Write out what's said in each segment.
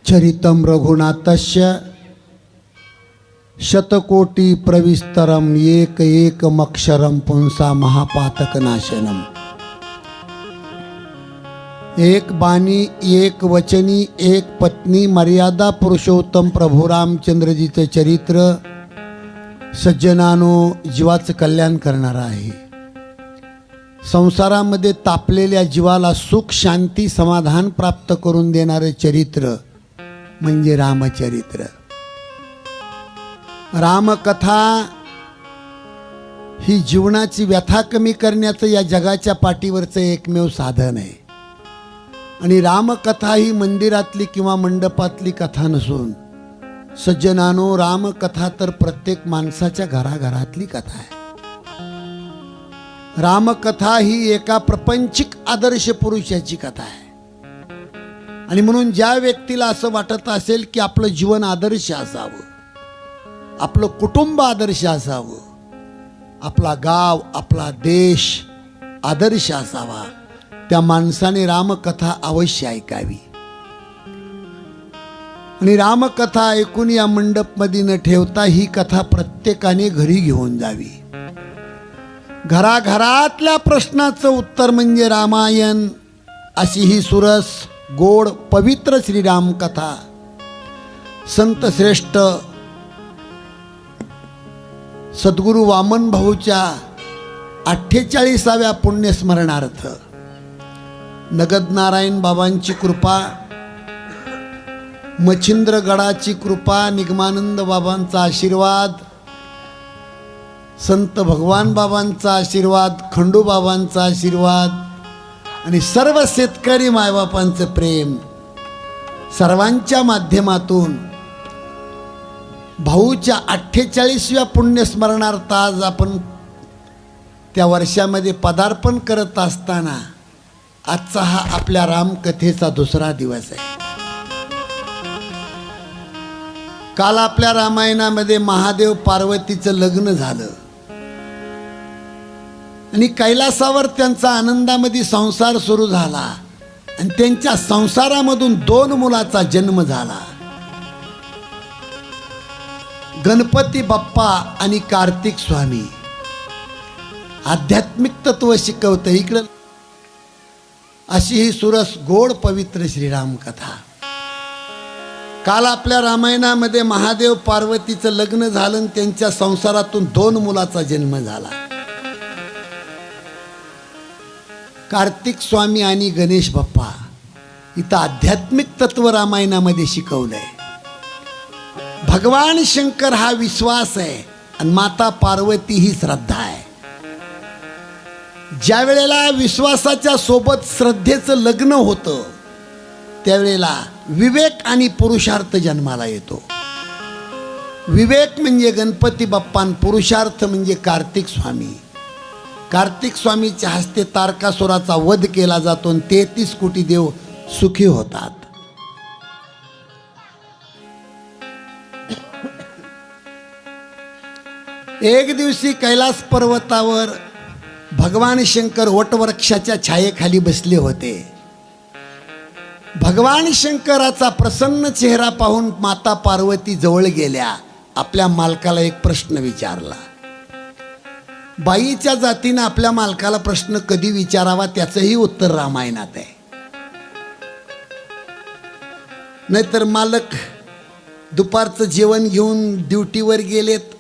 चरितं रघुनाथस्य शतकोटी प्रविस्तरम एकमक्षरम पुंसा महापातकनाशनम। एक बाणी एक वचनी एक पत्नी मर्यादा पुरुषोत्तम प्रभू रामचंद्रजीचं चरित्र सज्जनानो जीवाचं कल्याण करणारं आहे। संसारामध्ये तापलेल्या जीवाला सुख शांती समाधान प्राप्त करून देणारे चरित्र म्हणजे रामचरित्र। रामकथा ही जीवनाची व्यथा कमी करण्याचं या जगाच्या पाठीवरचं एकमेव साधन आहे। आणि रामकथा ही मंदिरातली किंवा मंडपातली कथा नसून सज्जनानो रामकथा तर प्रत्येक माणसाच्या घराघरातली कथा आहे। रामकथा ही एका प्रपंचिक आदर्श पुरुषाची कथा आहे। आणि म्हणून ज्या व्यक्तीला असं वाटत असेल की आपलं जीवन आदर्श असावं, आपलं कुटुंब आदर्श असावं, आपला गाव आपला देश आदर्श असावा, त्या माणसाने रामकथा अवश्य ऐकावी। आणि रामकथा ऐकून या मंडपमध्ये न ठेवता ही कथा प्रत्येकाने घरी घेऊन जावी। घराघरातल्या प्रश्नाचं उत्तर म्हणजे रामायण अशी ही सुरस गोड पवित्र श्रीराम कथा संत श्रेष्ठ सद्गुरु वामन भाऊच्या 48व्या पुण्यस्मरणार्थ नगद नारायण बाबांची कृपा, मच्छिंद्रगडाची कृपा, निगमानंद बाबांचा आशीर्वाद, संत भगवान बाबांचा आशीर्वाद, खंडू बाबांचा आशीर्वाद आणि सर्व शेतकरी मायबापांचं प्रेम सर्वांच्या माध्यमातून भाऊच्या 48व्या पुण्यस्मरणार्थ आज आपण त्या वर्षामध्ये पदार्पण करत असताना आजचा हा आपल्या रामकथेचा दुसरा दिवस आहे। काल आपल्या रामायणामध्ये महादेव पार्वतीचं लग्न झालं आणि कैलासावर त्यांचा आनंदामध्ये संसार सुरू झाला आणि त्यांच्या संसारामधून 2 मुलाचा जन्म झाला, गणपती बाप्पा आणि कार्तिक स्वामी। आध्यात्मिक तत्व शिकवतं इकडं अशी ही सुरस गोड पवित्र श्रीराम कथा। काल आपल्या रामायणामध्ये महादेव पार्वतीचं लग्न झालं आणि त्यांच्या संसारातून 2 मुलाचा जन्म झाला, कार्तिक स्वामी आणि गणेश बाप्पा। इथं आध्यात्मिक तत्व रामायणामध्ये शिकवलंय। भगवान शंकर हा विश्वास आहे आणि माता पार्वती ही श्रद्धा आहे। ज्या वेळेला विश्वासाच्या सोबत श्रद्धेचं लग्न होतं त्यावेळेला विवेक आणि पुरुषार्थ जन्माला येतो। विवेक म्हणजे गणपती बाप्पा, पुरुषार्थ म्हणजे कार्तिक स्वामी। कार्तिक स्वामीच्या हस्ते तारकासुराचा वध केला जातो आणि 33 कोटी देव सुखी होतात। एक दिवशी कैलास पर्वतावर भगवान शंकर वटवृक्षाच्या छायेखाली बसले होते। भगवान शंकराचा प्रसन्न चेहरा पाहून माता पार्वती जवळ गेल्या, आपल्या मालकाला एक प्रश्न विचारला। बाईच्या जातीनं आपल्या मालकाला प्रश्न कधी विचारावा त्याचंही उत्तर रामायणात आहे। नाहीतर मालक दुपारचं जेवण घेऊन ड्युटीवर गेलेत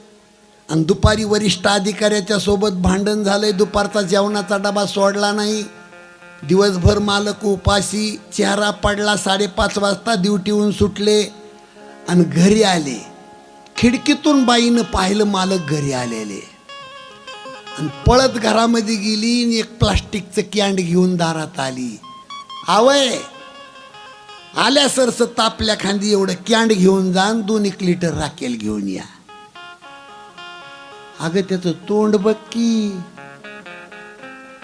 आणि दुपारी वरिष्ठ अधिकाऱ्याच्या सोबत भांडण झालंय, दुपारचा जेवणाचा डबा सोडला नाही, दिवसभर मालक उपाशी, चेहरा पडला, 5:30 वाजता ड्युटीहून सुटले आणि घरी आले। खिडकीतून बाईनं पाहिलं मालक घरी आलेले आणि पळत घरामध्ये गेली आणि एक प्लास्टिकचं कॅन्ड घेऊन दारात आली। आवय आल्या सरस तापल्या खांदी एवढं कॅन्ड घेऊन जा, 2 लिटर राखेल घेऊन या। अगं त्याचं तोंड बघ की,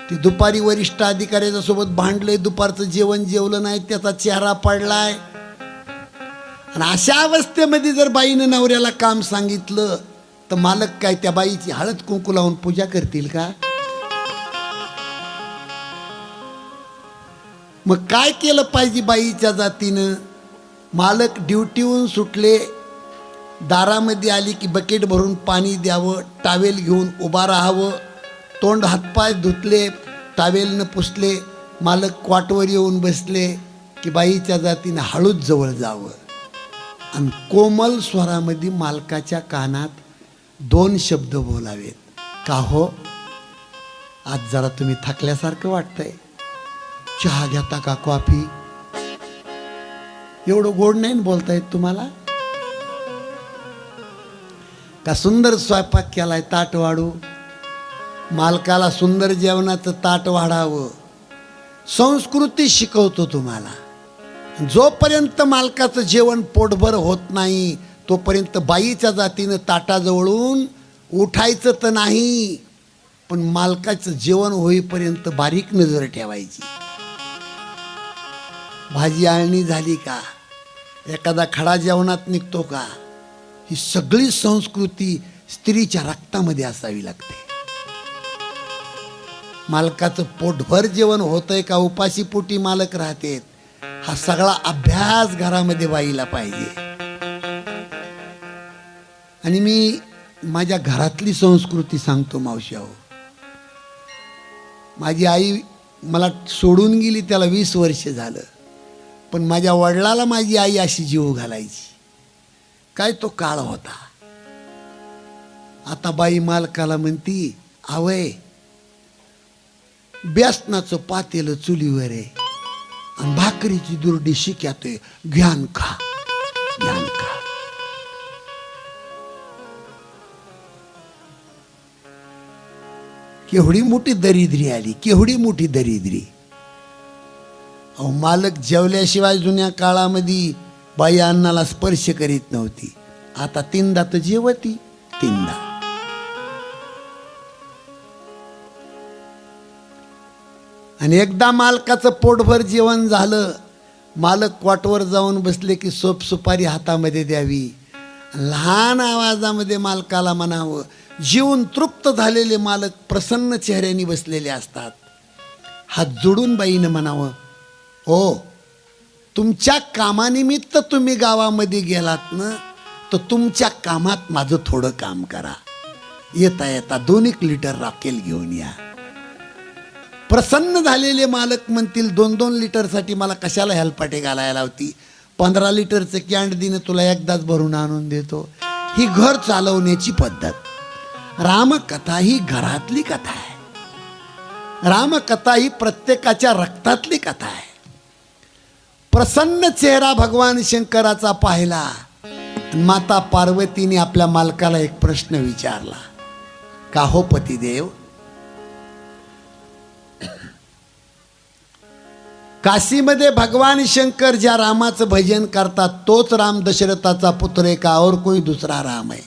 ती दुपारी वरिष्ठ अधिकाऱ्याच्या सोबत भांडलंय, दुपारचं जेवण जेवलं नाही, त्याचा चेहरा पडलाय। आणि अशा अवस्थेमध्ये जर बाईनं नवऱ्याला काम सांगितलं तर मालक काय त्या बाईची हळद कुंकू लावून पूजा करतील का? मग काय केलं पाहिजे बाईच्या जातीनं? मालक ड्युटीहून सुटले, दारामध्ये आली की बकेट भरून पाणी द्यावं, टावेल घेऊन उभा राहावं, तोंड हातपाय धुतले, टावेलनं पुसले, मालक क्वाटवर येऊन बसले की बाईच्या जातीनं हळूच जवळ जावं आणि कोमल स्वरामध्ये मालकाच्या कानात 2 शब्द बोलावेत. का हो, आज जरा तुम्ही थकल्यासारखं वाटतंय, चहा घेता का कॉफी? एवढं गोड नाही बोलता येत तुम्हाला? का सुंदर स्वयंपाक केलाय, ताट वाढू? मालकाला सुंदर जेवणाचं ताट वाढावं संस्कृती शिकवतो तुम्हाला. जोपर्यंत मालकाचं जेवण पोटभर होत नाही तोपर्यंत बाईच्या जातीनं ताटाजवळून उठायचं तर नाही, पण मालकाचं जेवण होईपर्यंत बारीक नजर ठेवायची. भाजी आळणी झाली का, एखादा खडा जेवणात निघतो का, ही सगळी संस्कृती स्त्रीच्या रक्तामध्ये असावी लागते. मालकाचं पोटभर जेवण होतंय का उपाशी पोटी मालक राहतेत, हा सगळा अभ्यास घरामध्ये बाईला पाहिजे. आणि मी माझ्या घरातली संस्कृती सांगतो मावशी. अहो, माझी आई मला सोडून गेली, त्याला 20 वर्ष झालं, पण माझ्या वडिलाला माझी आई अशी जीव घालायची. काय तो काळ होता. आता बाई मालकाला म्हणती, आवय बेसनाचं पातेलं चुलीवर आहे आणि भाकरीची दुर्डी शिक्यात आहे, घ्यान खा, घ्यान खा. केवढी मोठी दरिद्री आली, केवढी मोठी दरिद्री. अहो, मालक जेवल्याशिवाय जुन्या काळामध्ये बाई अन्नाला स्पर्श करीत नव्हती. आता 3दा तर जेवती, 3दा. आणि एकदा मालकाचं पोटभर जेवण झालं, मालक क्वाटवर जाऊन बसले की सोप सुपारी हातामध्ये द्यावी, लहान आवाजामध्ये मालकाला म्हणावं. जीवन तृप्त झालेले मालक प्रसन्न चेहऱ्याने बसलेले असतात. हात जोडून बाईनं म्हणावं, ओ तुमच्या कामानिमित्त तुम्ही गावामध्ये गेलात ना, तर तुमच्या कामात माझं थोडं काम करा. येता येता 2-1 लिटर राखेल घेऊन या. प्रसन्न झालेले मालक म्हणतील, 2-2 लिटरसाठी मला कशाला हेलपाटे घालायला होती, 15 लिटरचं कॅन्ड दिनं तुला एकदाच भरून आणून देतो. ही घर चालवण्याची पद्धत. रामकथा ही घरातली कथा आहे. रामकथा ही प्रत्येकाच्या रक्तातली कथा आहे. प्रसन्न चेहरा भगवान शंकराचा पाहिला. माता पार्वतीने आपल्या मालकाला एक प्रश्न विचारला, का हो पतिदेव, काशीमध्ये भगवान शंकर ज्या रामाचं भजन करतात तोच राम दशरथाचा पुत्र आहे का और कोई दुसरा राम आहे?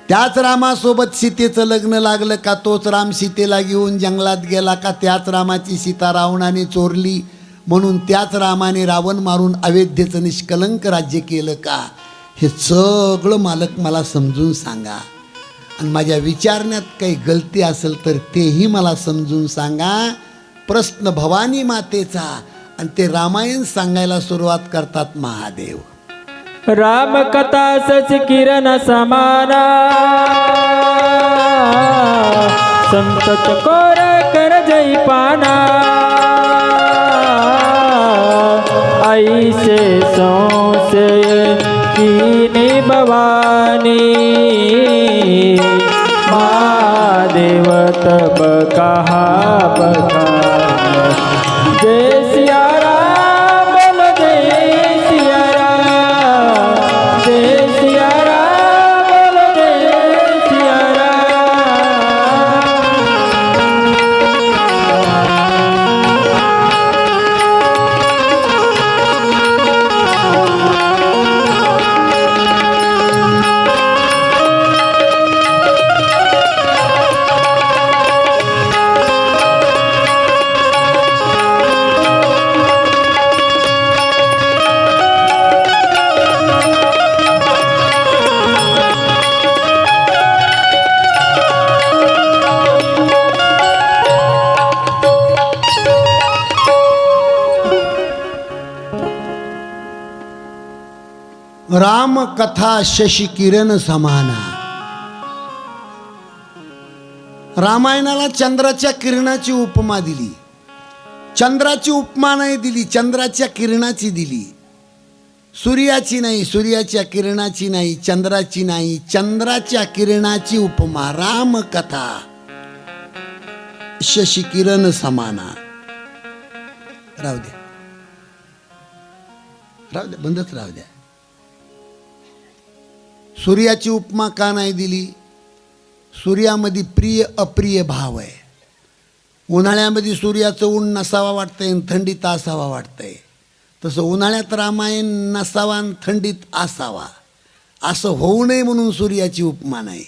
त्याच रामासोबत सीतेचं लग्न लागलं का तोच राम सीतेला घेऊन जंगलात गेला का त्याच रामाची सीता रावणाने चोरली म्हणून त्याच रामाने रावण मारून अयोध्येचं निष्कलंक राज्य केलं का? हे सगळं मालक मला समजून सांगा. आणि माझ्या विचारण्यात काही गलती असेल तर तेही मला समजून सांगा. प्रश्न भवानी मातेचा. आणि ते रामायण सांगायला सुरुवात करतात महादेव. रामकथा सच किरण समाना, संत चकोर कर जई पाना, ऐसे संशय कीनी भवानी, महादेव तब कहा बखान, जय सिया राम बोलो जय सिया राम, जय सिया राम बोलो जय सिया राम. राम कथा शशी किरण समाना. रामायणाला चंद्राच्या किरणाची उपमा दिली. चंद्राची उपमा नाही दिली, चंद्राच्या किरणाची दिली. सूर्याची नाही, सूर्याच्या किरणाची नाही, चंद्राची नाही, चंद्राच्या किरणाची उपमा. राम कथा शशी किरण समाना. राहू द्या, राहू द्या, बंदच राहू द्या. सूर्याची उपमा का नाही दिली? सूर्यामध्ये प्रिय अप्रिय भाव आहे. उन्हाळ्यामध्ये सूर्याचं ऊन नसावा वाटतंय आणि थंडीत असावा वाटतंय. तसं उन्हाळ्यात रामायण नसावा आणि थंडीत असावा, असं होऊ नये म्हणून सूर्याची उपमा नाही.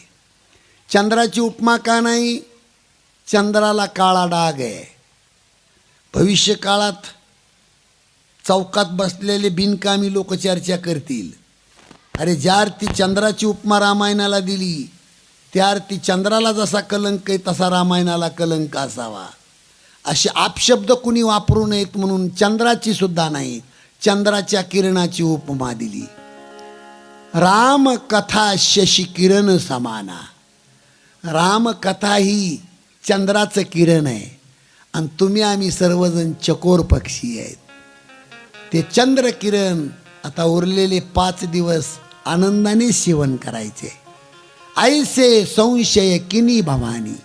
चंद्राची उपमा का नाही? चंद्राला काळा डाग आहे. भविष्य काळात चौकात बसलेले बिनकामी लोक चर्चा करतील, अरे ज्या अर्थी चंद्राची उपमा रामायणाला दिली त्या अर्थी चंद्राला जसा कलंक आहे तसा रामायणाला कलंक असावा, असे आपशब्द कुणी वापरू नयेत म्हणून चंद्राची सुद्धा नाही, चंद्राच्या किरणाची उपमा दिली. राम कथा शशी किरण समाना. राम कथा ही चंद्राचं किरण आहे आणि तुम्ही आम्ही सर्वजण चकोर पक्षी आहेत. ते चंद्र किरण आता उरलेले 5 दिवस आनंदाने सेवन करायचे. ऐसे संशय किनी भवानी.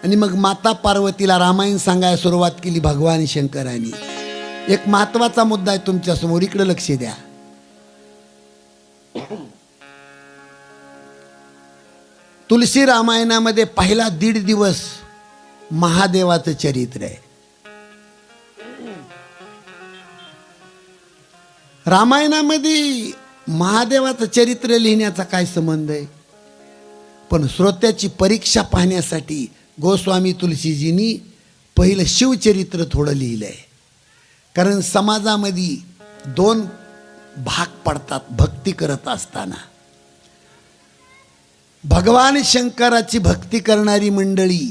आणि मग माता पार्वतीला रामायण सांगायला सुरुवात केली भगवान शंकरांनी. एक महत्वाचा मुद्दा आहे तुमच्यासमोर, इकडे लक्ष द्या. तुलसी रामायणामध्ये पहिला 1.5 दिवस महादेवाचं चरित्र आहे. रामायणामध्ये महादेवाचं चरित्र लिहिण्याचा काय संबंध आहे? पण श्रोत्याची परीक्षा पाहण्यासाठी गोस्वामी तुलसीजींनी पहिलं शिवचरित्र थोडं लिहिलं आहे. कारण समाजामध्ये 2 भाग पडतात भक्ती करत असताना. भगवान शंकराची भक्ती करणारी मंडळी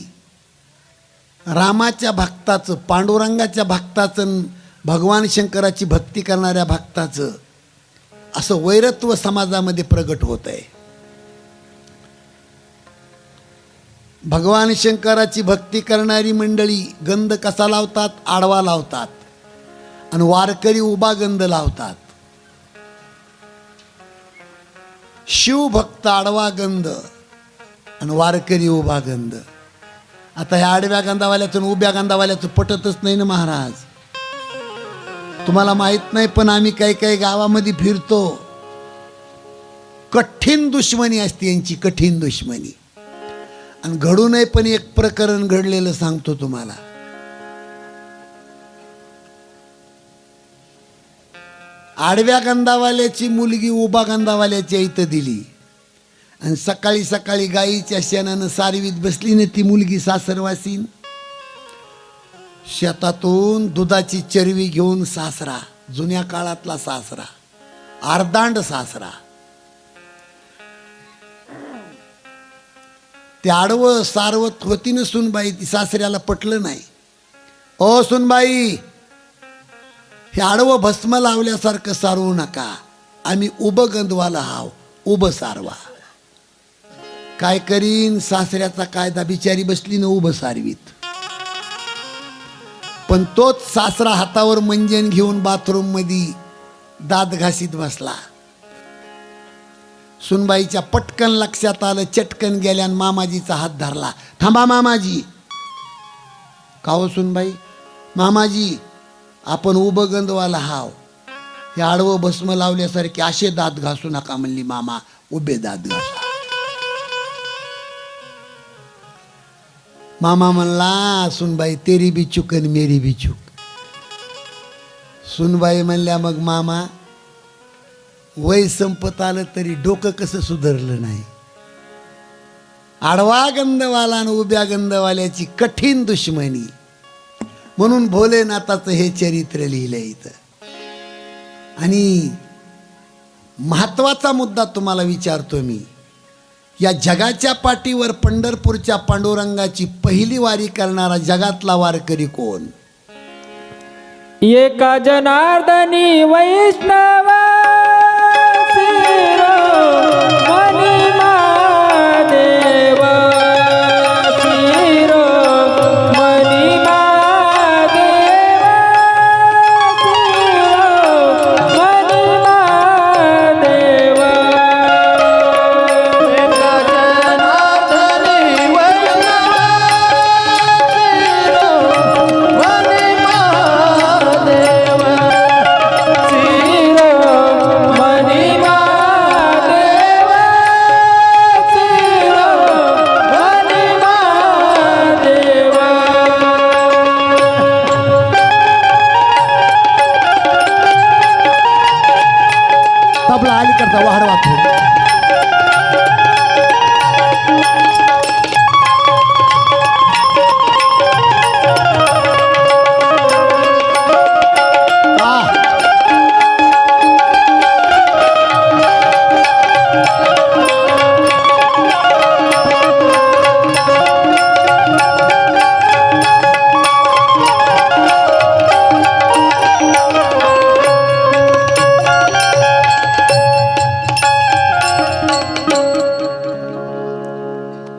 रामाच्या भक्ताचं, पांडुरंगाच्या भक्ताचं, भगवान शंकराची भक्ती करणाऱ्या भक्ताचं असं वैरत्व समाजामध्ये प्रगट होत आहे. भगवान शंकराची भक्ती करणारी मंडळी गंध कसा लावतात? आडवा लावतात. आणि वारकरी उभा गंध लावतात. शिवभक्त आडवा गंध आणि वारकरी उभा गंध. आता ह्या आडव्या गंधावाल्याचं उभ्या गंधावाल्याचं पटतच नाही ना महाराज. तुम्हाला माहित नाही पण आम्ही काही काही गावामध्ये फिरतो, कठीण दुश्मनी असते यांची, कठीण दुश्मनी. आणि घडू नये पण एक प्रकरण घडलेलं सांगतो तुम्हाला. आडव्या गंधावाल्याची मुलगी उभा गंधावाल्याच्या इथं दिली आणि सकाळी सकाळी गाईच्या शेणानं सारवीत बसली ना ती मुलगी सासरवासीन. शेतातून दुधाची चरवी घेऊन सासरा, जुन्या काळातला सासरा, अर्धांड सासरा, ते आडवं सारवत होती ना सुनबाई. ती सासऱ्याला पटलं नाही. ओ सुनबाई, हे आडवं भस्म लावल्यासारखं सारवू नका, आम्ही उभं गंधवाला हाव, उभं सारवा. काय करीन? सासऱ्याचा कायदा, बिचारी बसली ना उभं सारवीत. पण तोच सासरा हातावर मंजन घेऊन बाथरूम मध्ये दात घासीत बसला. सुनबाईच्या पटकन लक्षात आलं, चटकन गेल्यान मामाजीचा हात धरला. थांबा मामाजी. का हो सुनबाई? मामाजी, आपण उभं गंधवाला हाव, हे आडवं भस्म लावल्यासारखे असे दात घासू नका म्हणली मामा, उभे दात घासा. मामा म्हणला, सुनबाई तेरी भी चूक आणि मेरी भी चूक. सुनबाई म्हणल्या, मग मामा वय संपत आलं तरी डोकं कसं सुधारलं नाही? आडवा गंधवाला आणि उभ्या गंधवाल्याची कठीण दुश्मनी. म्हणून भोलेनाथाचं हे चरित्र लिहिलं इथं. आणि महत्वाचा मुद्दा तुम्हाला विचारतो मी, या जगाच्या पाठीवर पंढरपूरच्या पांडुरंगाची पहिली वारी करणारा जगातला वारकरी कोण? एका जनार्दनी वैष्णव तबला अलीकडचा वाढवा थोडं.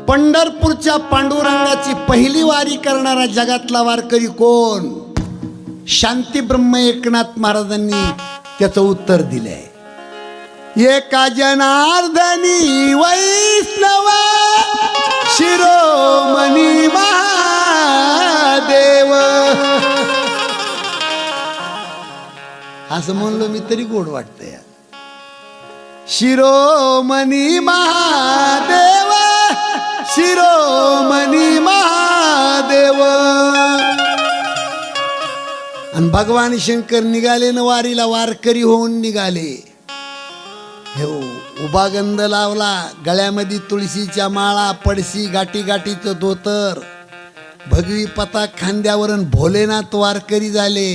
पंढरपूरच्या पांडुरंगाची पहिली वारी करणारा जगातला वारकरी कोण? शांती ब्रह्म एकनाथ महाराजांनी त्याचं उत्तर दिलंय. एका जनार्दनी वैष्णव शिरोमणी महादेव. असं म्हणलो मी तरी गोड वाटतंय. शिरोमणी महादेव, शिरोमणी महादेव. आणि भगवान शंकर निघाले न वारीला, वारकरी होऊन निघाले. हे उभा गंध लावला, गळ्यामध्ये तुळशीच्या माळा, पडशी गाठी गाठीचं धोतर, भगवी पताक खांद्यावरून भोलेनाथ वारकरी झाले.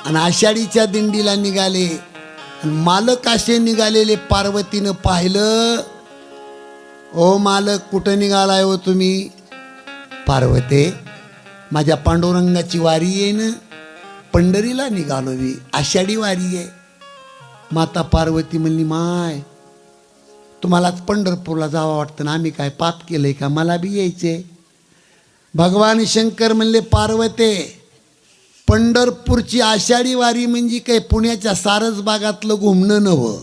आणि आषाढीच्या दिंडीला निघाले. आणि मालक असे निघालेले पार्वतीनं पाहिलं. ओ मालक, कुठं निघालाय हो तुम्ही? पार्वते, माझ्या पांडुरंगाची वारी आहे ना, पंढरीला निघालो मी, आषाढी वारी आहे. माता पार्वती म्हणली, माय तुम्हालाच पंढरपूरला जावं वाटतं ना, आम्ही काय पाप केलंय का, मला बी यायचे. भगवान शंकर म्हणले, पार्वते, पंढरपूरची आषाढी वारी म्हणजे काय पुण्याच्या सारसबागातलं घुमणं नव्हं.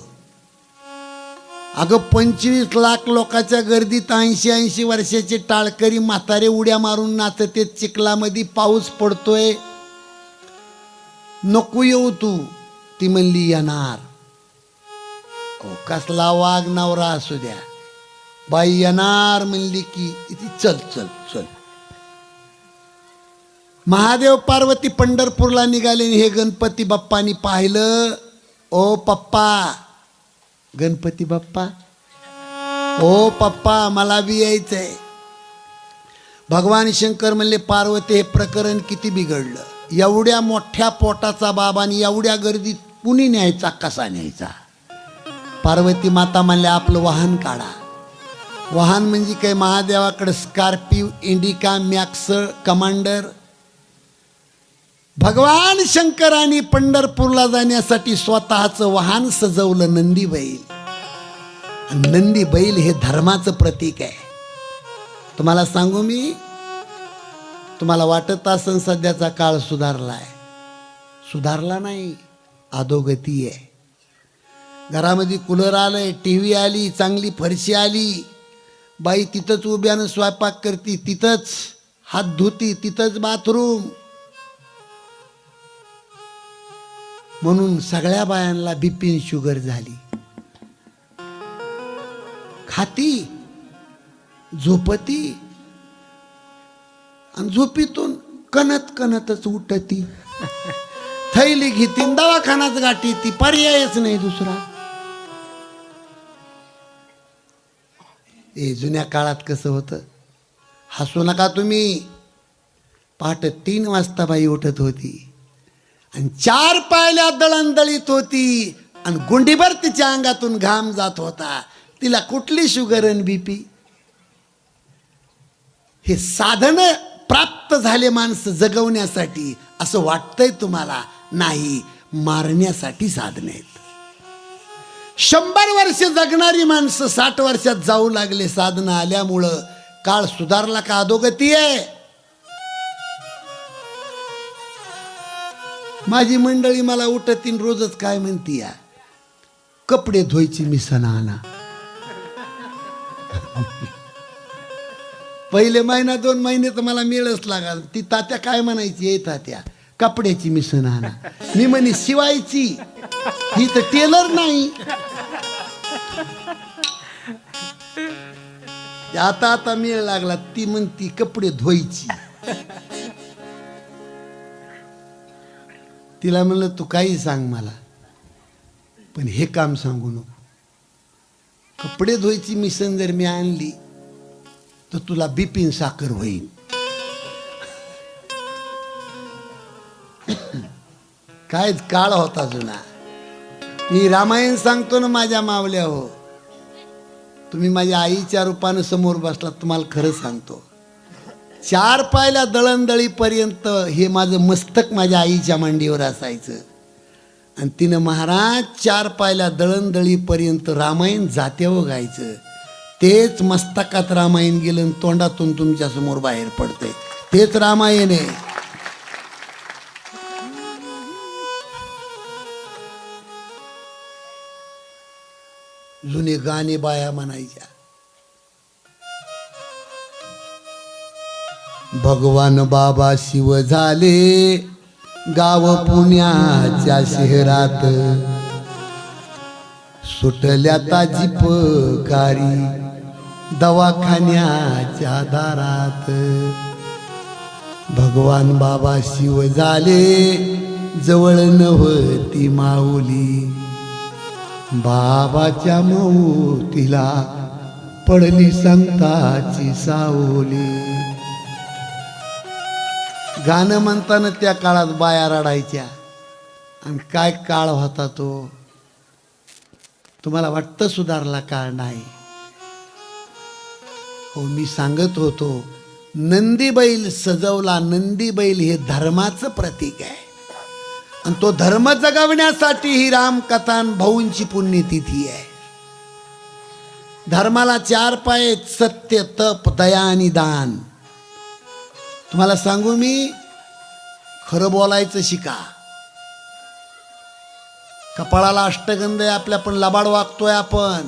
अगं 25 लाख लोकांच्या गर्दीत 80 वर्षाचे टाळकरी म्हातारे उड्या मारून नाचते चिखलामध्ये, पाऊस पडतोय. नको येऊ तू. ती म्हणली, येणार. कसला वाघ नवरा असू द्या, बाई येणार म्हणली की चल चल चल. महादेव पार्वती पंढरपूरला निघाले. हे गणपती बाप्पानी पाहिलं. ओ पप्पा, गणपती बाप्पा, ओ पप्पा, मला बी यायचंय. भगवान शंकर म्हणले, पार्वती, हे प्रकरण किती बिघडलं. एवढ्या मोठ्या पोटाचा बाबानी एवढ्या गर्दीत कुणी न्यायचा, कसा न्यायचा? पार्वती माता म्हणले, आपलं वाहन काढा. वाहन म्हणजे काय? महादेवाकडे स्कॉर्पिओ, इंडिका, मॅक्स, कमांडर. भगवान शंकरांनी पंढरपूरला जाण्यासाठी स्वतःचं वाहन सजवलं, नंदी बैल. नंदी बैल हे धर्माचं प्रतीक आहे. तुम्हाला सांगू मी, तुम्हाला वाटत असेल सध्याचा काळ सुधारलाय. सुधारला नाही, अधोगती आहे. घरामध्ये कूलर आलंय, टीव्ही आली, चांगली फरशी आली, बाई तिथंच उभ्यानं स्वयंपाक करती, तिथंच हात धुती, तिथंच बाथरूम. म्हणून सगळ्या बायांना बीपी शुगर झाली. खाती, झोपती, आणि झोपीतून कणत कणतच उठती. थैली घेती, दवाखानाच गाठी, ती पर्यायच नाही दुसरा. जुन्या काळात कसं होतं, हसू नका तुम्ही. पहाटे 3 वाजता बाई उठत होती आणि 4 पायल्या दळणदळीत होती आणि गुंडीभर तिच्या अंगातून घाम जात होता. तिला कुठली शुगर आणि बीपी? हे साधन प्राप्त झाले माणसं जगवण्यासाठी, असं वाटतंय तुम्हाला? नाही, मारण्यासाठी साधन आहेत. 100 वर्ष जगणारी माणसं 60 वर्षात जाऊ लागले साधनं आल्यामुळं. काळ सुधारला का अधोगती आहे? माझी मंडळी मला उठतीन रोजच काय म्हणती, या कपडे धुवायची मिसन आणा. पहिले महिना 2 महिने तर मला मिळच लागाल. ती तात्या काय म्हणायची, ये तात्या कपड्याची मिसन आणा. मी म्हणे शिवायची, ही तर टेलर नाही. आता आता मेळ लागला. ती म्हणती कपडे धुवायची. तिला म्हणलं तू काही सांग मला, पण हे काम सांगू नको. कपडे धुवायची मिशन जर मी आणली तर तुला बिपिन साखर होईल. काय काळ होता जुना. मी रामायण सांगतो ना माझ्या मावल्या हो. तुम्ही माझ्या आईच्या रूपानं समोर बसलात. तुम्हाला खरं सांगतो, 4 पायल्या दळणदळीपर्यंत हे माझं मस्तक माझ्या आईच्या मांडीवर असायचं. आणि तिनं महाराज 4 पायल्या दळणदळीपर्यंत रामायण जात्यावर गायचं. तेच मस्तकात रामायण गेलं आणि तोंडातून तुमच्या समोर बाहेर पडतंय. तेच रामायण आहे. जुने गाणे बाया म्हणायच्या. भगवान बाबा शिव झाले गाव पुण्याच्या शहरात. सुटल्या ताजी पकारी दवाखान्याच्या दारात. भगवान बाबा शिव झाले जवळ नव्हती माऊली. बाबाच्या मोतीला पडली संताची सावली. गाणं म्हणताना त्या काळात बाया रडायच्या. आणि काय काळ होता तो. तुम्हाला वाटतं सुधारला काळ? नाही हो. मी सांगत होतो, नंदी बैल सजवला. नंदी बैल हे धर्माचं प्रतीक आहे. आणि तो धर्म जगवण्यासाठी ही रामकथा भाऊंची पुण्यतिथी आहे. धर्माला 4 पाय: सत्य, तप, दया आणि दान. तुम्हाला सांगू मी, खरं बोलायचं शिका. कपाळाला अष्टगंध आहे आपल्या, पण लबाड वागतोय आपण.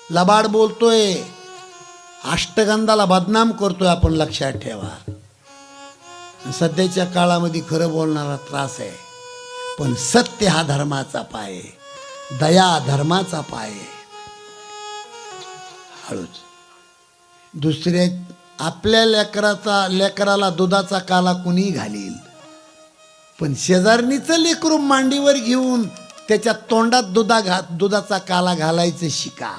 लबाड बोलतोय, अष्टगंधाला बदनाम करतोय आपण. लक्षात ठेवा. सध्याच्या काळामध्ये खरं बोलणारा त्रास आहे. पण सत्य हा धर्माचा पाय आहे. दया धर्माचा पाय आहे. हळूच दुसऱ्या आपल्या लेकराला दुधाचा काला कुणी घालील, पण शेजारणीचं लेकरू मांडीवर घेऊन त्याच्या तोंडात दुधाचा काला घालायचं शिका.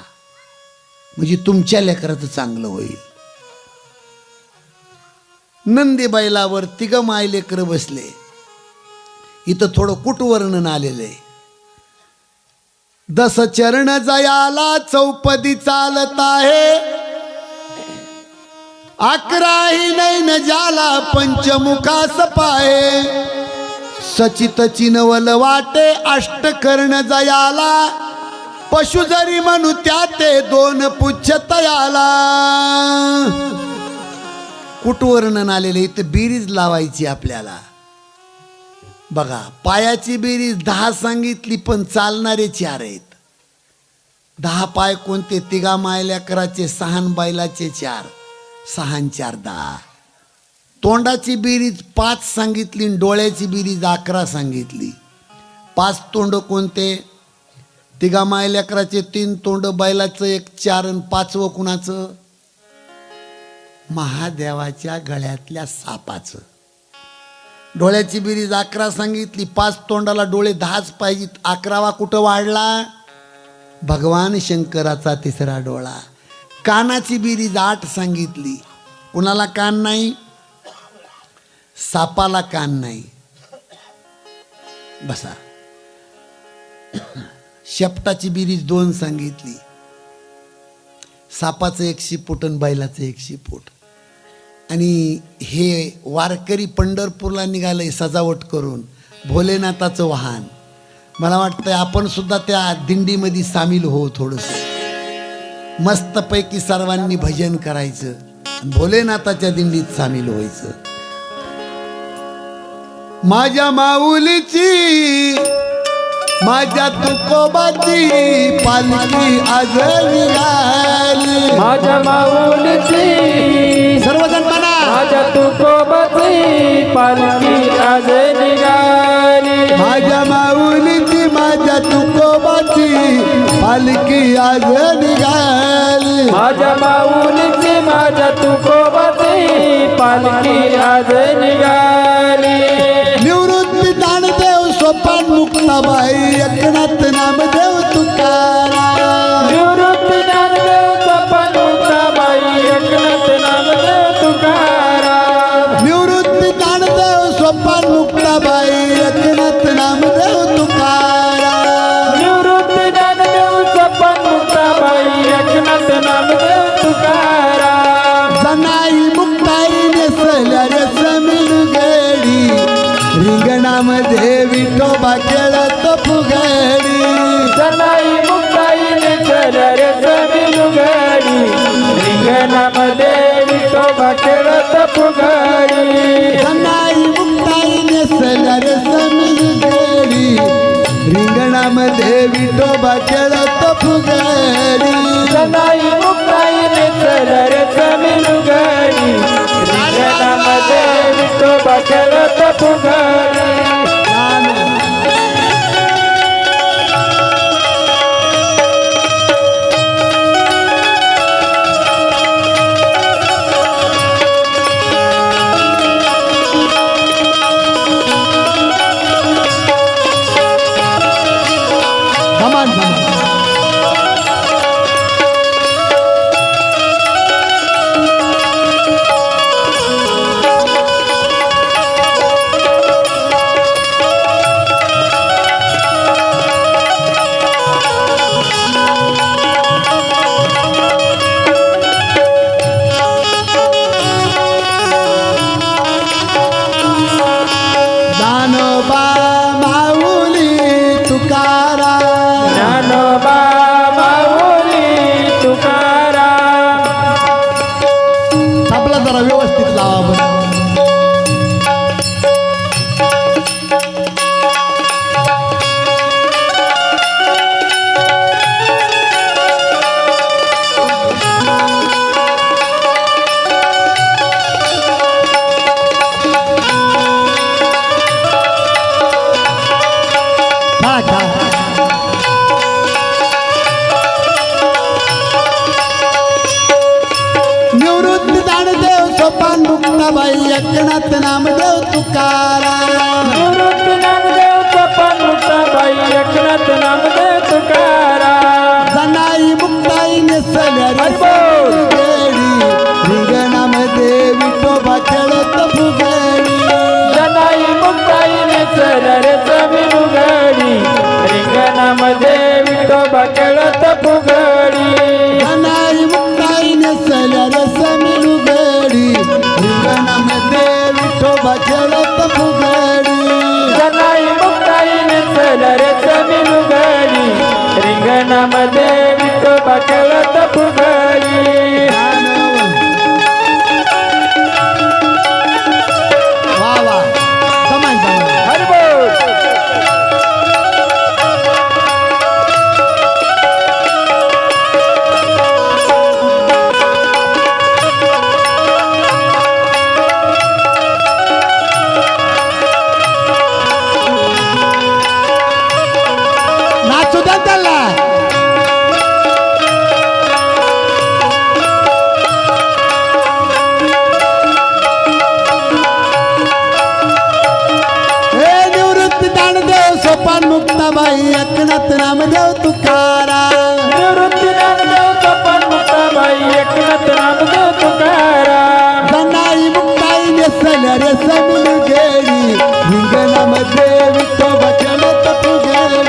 म्हणजे तुमच्या लेकराचं चांगलं होईल. नंदी बैलावर 3 माय लेकर बसले. इथं थोडं कुटवर्णन आलेलं आहे. 10 चरण जयाला चौपदी चालत आहे. 11 नैन जाला पंचमुखास पाहे. सचित चिनवल वाटे अष्टकर्ण जयाला. पशु जरी म्हणू त्या ते 2 पुच्छ तयाला. कुटवर्णन आलेले. इथं बेरीज लावायची आपल्याला. बघा, पायाची बेरीज 10 सांगितली, पण चालणारे 4 आहेत. 10 पाय कोणते? 3 माय लेकराचे, 6 बैलाचे 4. 6 4 10. तोंडाची बेरीज 5 सांगितली, डोळ्याची बेरीज 11 सांगितली. 5 तोंड कोणते? 3 माय लेकराचे 3 तोंड, बैलाचं 1 4 आणि 5वं कुणाचं? महादेवाच्या गळ्यातल्या सापाचं. डोळ्याची बेरीज 11 सांगितली. 5 तोंडाला डोळे 10च पाहिजेत. 11वा कुठं वाढला? भगवान शंकराचा 3रा डोळा. कानाची बेरीज 8 सांगितली. कुणाला कान नाही? सापाला कान नाही. बसा. शेपटाची बेरीज 2 सांगितली. सापाचं 1 शिपूट आणि बैलाचं 1 शिपूट. आणि हे वारकरी पंढरपूरला निघाले सजावट करून, भोलेनाथाचं वाहन. मला वाटतं आपण सुद्धा त्या दिंडीमध्ये सामील हो. थोडंसं मस्तपैकी सर्वांनी भजन करायचं, भोलेनाथाच्या दिंडीत सामील व्हायचं. माझ्या माऊलीची, माझ्या तुकोबाची पालखी आज निघाली. माझ्या माऊलीची, सर्वजण म्हणा, माझ्या तुकोबाची पालखी आज निघाली. माझ्या माऊलीची, माझ्या तुकोबाची पालखी आज निघाली. माझ्या माऊलीची, माझ्या तुकोबाची पालखी आज निघाली. निवृत्ती ज्ञानदेव सोपान मुक्ताबाई एकनाथ नामदेव तुकाराम निवृत्ती ज्ञानदेव सोपान मुक्ताबाई एकनाथ नामदेव तुकाराम निवृत्ती ज्ञानदेव सोपान मुक्ताबाई एकनाथ नामदेव तुकाराम निवृत्ती ज्ञानदेव सोपान मुक्ताबाई एकनाथ नामदेव तुकाराम जनाई मुक्ताई नेसल्या रे समिलुगडी रिंगणामध्ये विठोबा खेळत फुगडी जनाई मुक्ताई नेसल्या रे समिलुगडी रिंगणामध्ये विठोबा खेळत फुगडी जनाई मुक्ताई नेसल्या रे समिलुगडी रिंगणामध्ये विठोबा खेळत फुगडी जनाई मुक्ताई नेसल्या रे समिलुगडी रिंगणामध्ये विठोबा खेळत फुगडी धमान धमान दानोबा माऊली तुकाराम ज्ञानोबा माऊली तुकाराम आपला जरा व्यवस्थित लावा बरं. खा, खा. निवृत्ती ज्ञानदेव सोपान मुक्ताबाई एकनाथ नामदेव तुकाराम निवृत्ती ज्ञानदेव सोपान मुक्ताबाई एकनाथ नामदेव तुकाराम जनाई मुक्ताई नेसल्या रे हरिबोल. फुगडी रिंगणामध्ये विठोबा खेळत फुगडी जनाई मुक्ताई नेसल्या रे समिलुगडी रिंगणामध्ये विठोबा खेळत फुगडी जनाई मुक्ताई नेसल्या रे समिलुगडी रिंगणामध्ये विठोबा खेळत फुगडी जनाई मुक्ताई नेसल्या रे समिलुगडी रिंगणामध्ये विठोबा खेळत फुगडी वा वा धमान धमान हरिबोल. नाचू द्या त्याला हे निवृत्ती ज्ञानदेव सोपान मुक्ताबाई एकनाथ नामदेव तुकाराम निवृत्ती ज्ञानदेव सोपान मुक्ताबाई एकनाथ नामदेव तुकाराम जनाई मुक्ताई नेसल्या रे समिलुगडी रिंगणामध्ये विठोबा खेळत फुगडी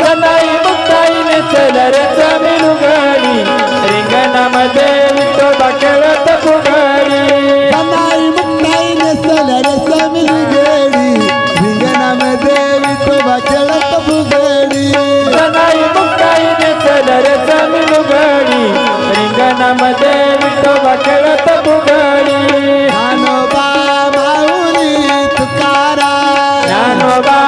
जनाई मुक्ताई नेसल्या रे समिलुगडी रिंगणामध्ये विठोबा खेळत फुगडी जनाई मुक्ताई नेसल्या रे समिलुगडी रिंगणामध्ये विठोबा खेळत फुगडी जनाई मुक्ताई नेसल्या रे समिलुगडी रिंगणामध्ये विठोबा खेळत फुगडी ज्ञानोबा माऊली तुकाराम ज्ञानोबा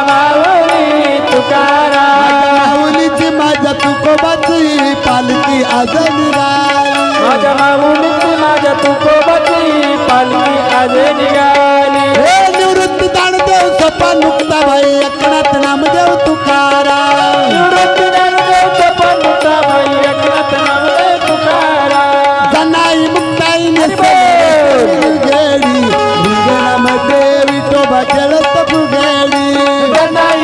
माऊली तुकाराम माऊलीची माझ्या तुकोबाची पालखी आज निघाली माझ्या माऊलीची माझ्या तुकोबाची पालखी आज निघाली हे निवृत्ती ज्ञानदेव सोपान मुक्ताबाई एकनाथ नामदेव तुकाराम निवृत्ती ज्ञानदेव सोपान मुक्ताबाई एकनाथ नामदेव तुकाराम जनाई मुक्ताई नेसल्या रे समिलुगडी रिंगणामध्ये विठोबा खेळत फुगडी जनाई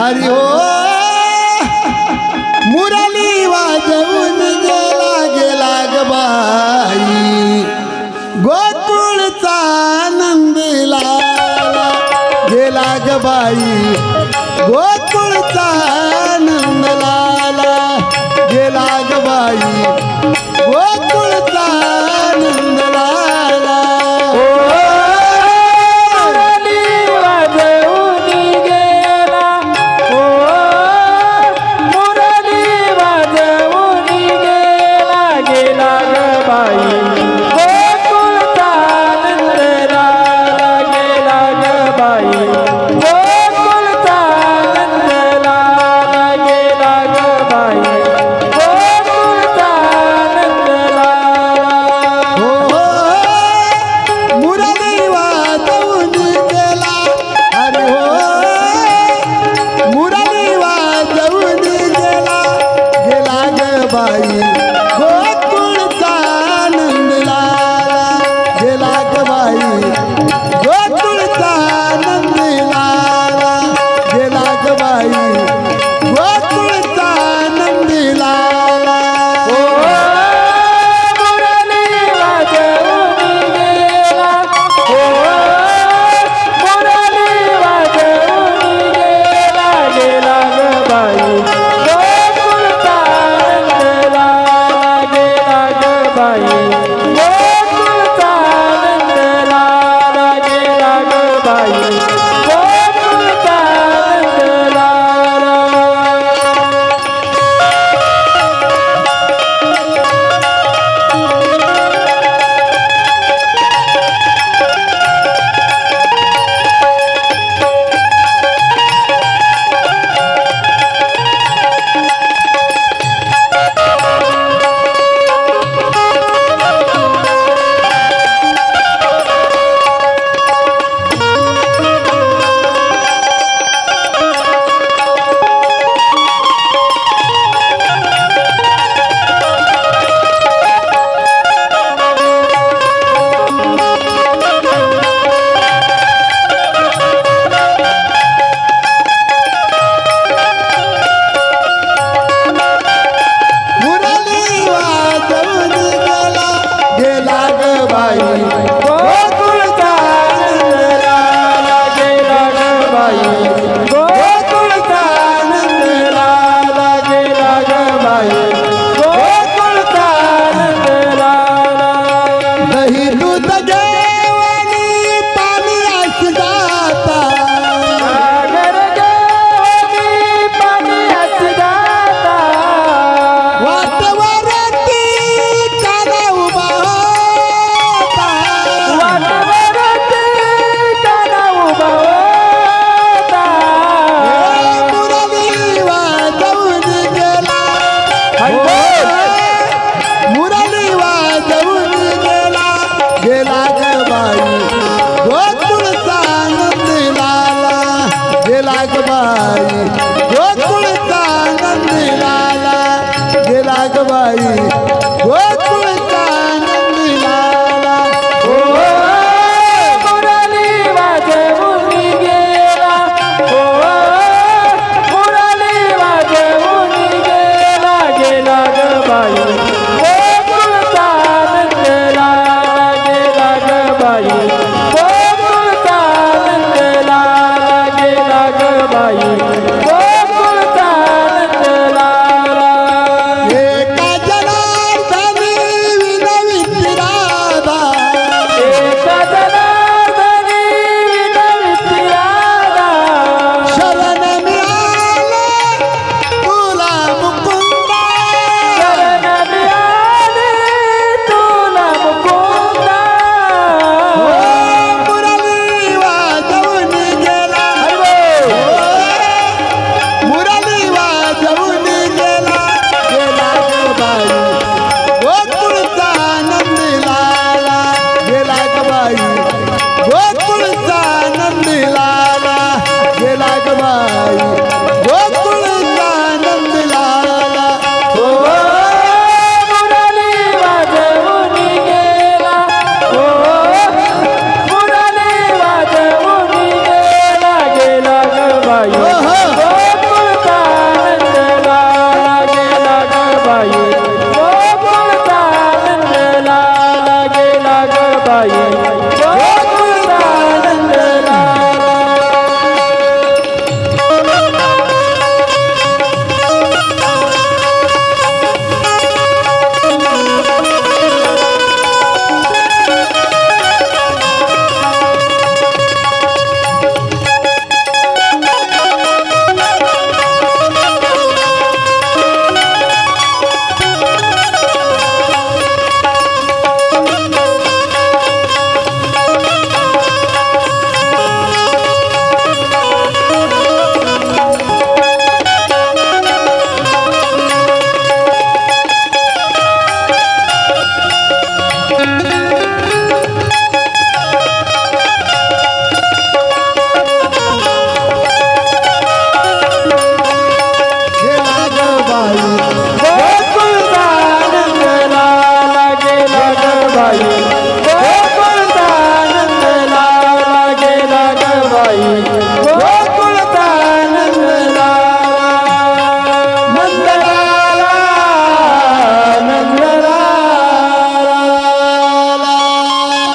हरी हो मुरली वाजवून गेला ग बाई गोकुळचा आनंद लाला गेला ग बाई गोकुळचा आनंद लाला गेला ग बाई